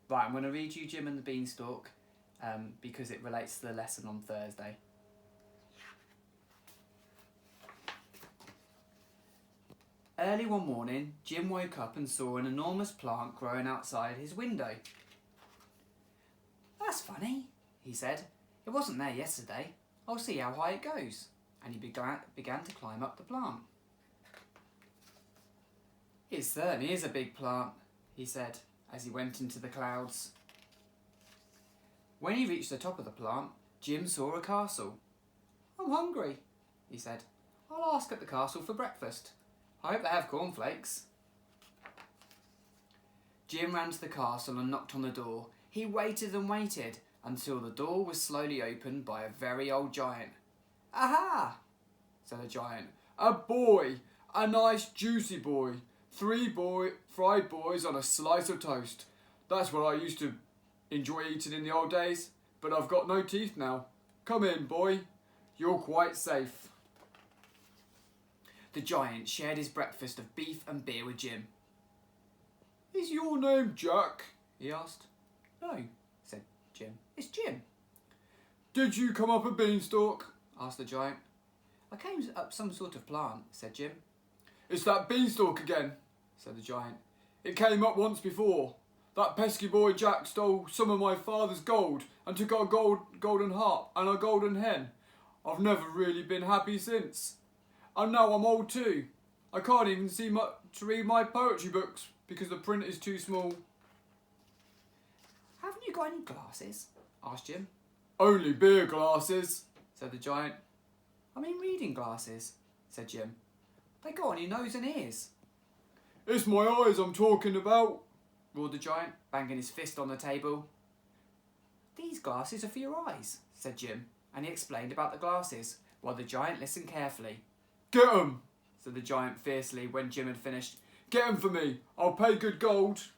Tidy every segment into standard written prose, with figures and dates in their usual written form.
Right, I'm going to read you Jim and the Beanstalk because it relates to the lesson on Thursday. Early one morning, Jim woke up and saw an enormous plant growing outside his window. "That's funny," he said. "It wasn't there yesterday. I'll see how high it goes." And he began to climb up the plant. "It certainly is a big plant," he said as he went into the clouds. When he reached the top of the plant, Jim saw a castle. "I'm hungry," he said. "I'll ask at the castle for breakfast. I hope they have cornflakes." Jim ran to the castle and knocked on the door. He waited and waited until the door was slowly opened by a very old giant. "Aha!" said the giant. "A boy! A nice juicy boy. Three fried boys on a slice of toast. That's what I used to enjoy eating in the old days, but I've got no teeth now. Come in, boy. You're quite safe." The giant shared his breakfast of beef and beer with Jim. "Is your name Jack?" he asked. "No," said Jim. "It's Jim." "Did you come up a beanstalk?" asked the giant. "I came up some sort of plant," said Jim. "It's that beanstalk again," said the giant. "It came up once before. That pesky boy Jack stole some of my father's gold and took our golden harp and our golden hen. I've never really been happy since. And now I'm old too. I can't even see much to read my poetry books because the print is too small." "Haven't you got any glasses?" asked Jim. "Only beer glasses," said the giant. "I mean reading glasses," said Jim. "They go on your nose and ears." "It's my eyes I'm talking about," roared the giant, banging his fist on the table. "These glasses are for your eyes," said Jim, and he explained about the glasses, while the giant listened carefully. "Get 'em," said the giant fiercely when Jim had finished. "Get 'em for me. I'll pay good gold."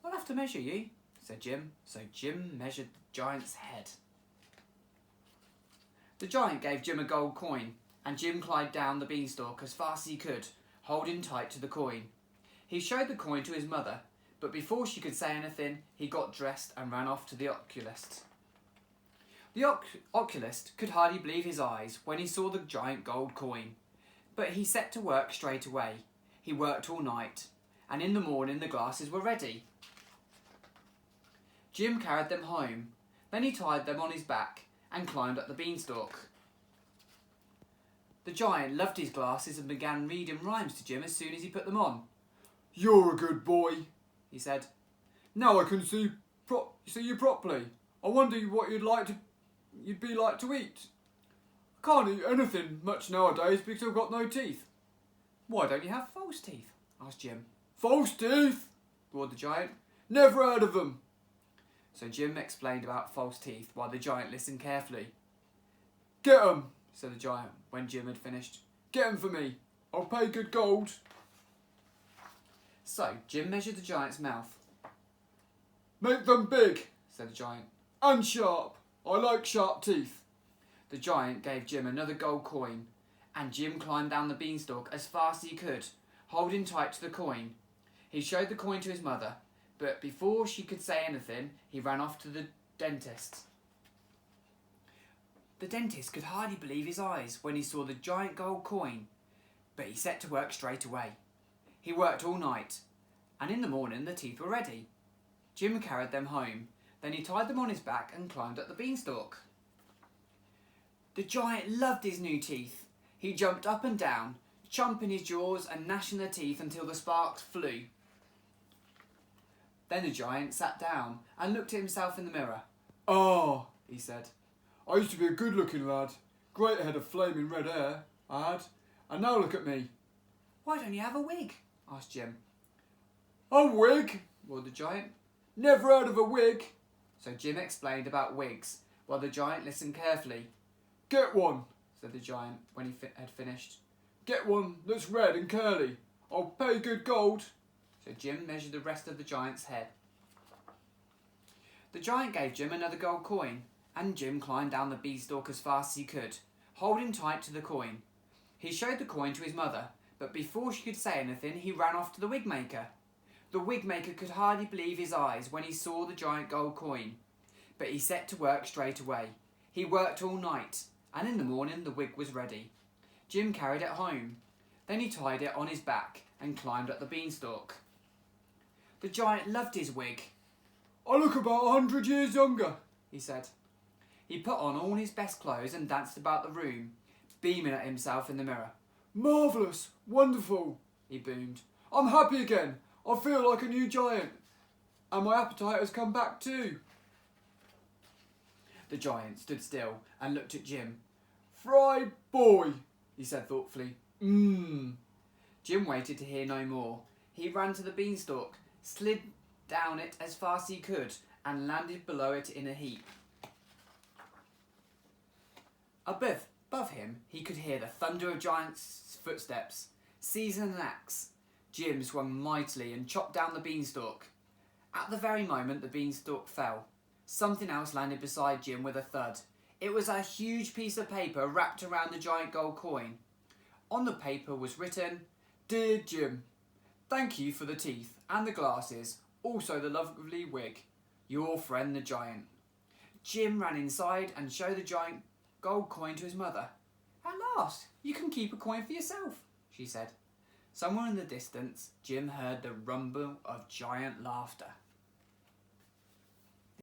"I'll have to measure you," said Jim. So Jim measured the giant's head. The giant gave Jim a gold coin, and Jim climbed down the beanstalk as fast as he could, holding tight to the coin. He showed the coin to his mother, but before she could say anything, he got dressed and ran off to the oculist. The oculist could hardly believe his eyes when he saw the giant gold coin, but he set to work straight away. He worked all night, and in the morning the glasses were ready. Jim carried them home, then he tied them on his back and climbed up the beanstalk. The giant loved his glasses and began reading rhymes to Jim as soon as he put them on. "You're a good boy," he said. "Now I can see you properly. I wonder what you'd be like to eat. I can't eat anything much nowadays because I've got no teeth." "Why don't you have false teeth?" asked Jim. "False teeth?" roared the giant. "Never heard of them." So Jim explained about false teeth while the giant listened carefully. "Get 'em," said the giant when Jim had finished. "Get 'em for me. I'll pay good gold." So Jim measured the giant's mouth. "Make them big," said the giant, "and sharp. I like sharp teeth." The giant gave Jim another gold coin, and Jim climbed down the beanstalk as fast as he could, holding tight to the coin. He showed the coin to his mother, but before she could say anything, he ran off to the dentist. The dentist could hardly believe his eyes when he saw the giant gold coin, but he set to work straight away. He worked all night, and in the morning the teeth were ready. Jim carried them home, then he tied them on his back and climbed up the beanstalk. The giant loved his new teeth. He jumped up and down, champing his jaws and gnashing the teeth until the sparks flew. Then the giant sat down and looked at himself in the mirror. "Ah," he said, "I used to be a good-looking lad. Great head of flaming red hair I had, and now look at me." "Why don't you have a wig?" asked Jim. "A wig?" roared the giant. "Never heard of a wig." So Jim explained about wigs, while the giant listened carefully. "Get one," said the giant when he had finished. "Get one that's red and curly. I'll pay good gold." So Jim measured the rest of the giant's head. The giant gave Jim another gold coin, and Jim climbed down the beanstalk as fast as he could, holding tight to the coin. He showed the coin to his mother, but before she could say anything, he ran off to the wig maker. The wig maker could hardly believe his eyes when he saw the giant gold coin, but he set to work straight away. He worked all night, and in the morning the wig was ready. Jim carried it home. Then he tied it on his back and climbed up the beanstalk. The giant loved his wig. "I look about 100 years younger," he said. He put on all his best clothes and danced about the room, beaming at himself in the mirror. "Marvellous! Wonderful!" he boomed. "I'm happy again. I feel like a new giant. And my appetite has come back too." The giant stood still and looked at Jim. "Fried boy," he said thoughtfully. Jim waited to hear no more. He ran to the beanstalk, slid down it as fast as he could, and landed below it in a heap. Above him, he could hear the thunder of giants' footsteps. Seizing an axe, Jim swung mightily and chopped down the beanstalk. At the very moment the beanstalk fell, something else landed beside Jim with a thud. It was a huge piece of paper wrapped around the giant gold coin. On the paper was written, "Dear Jim, thank you for the teeth and the glasses, also the lovely wig. Your friend the giant." Jim ran inside and showed the giant gold coin to his mother. "At last, you can keep a coin for yourself," she said. Somewhere in the distance, Jim heard the rumble of giant laughter.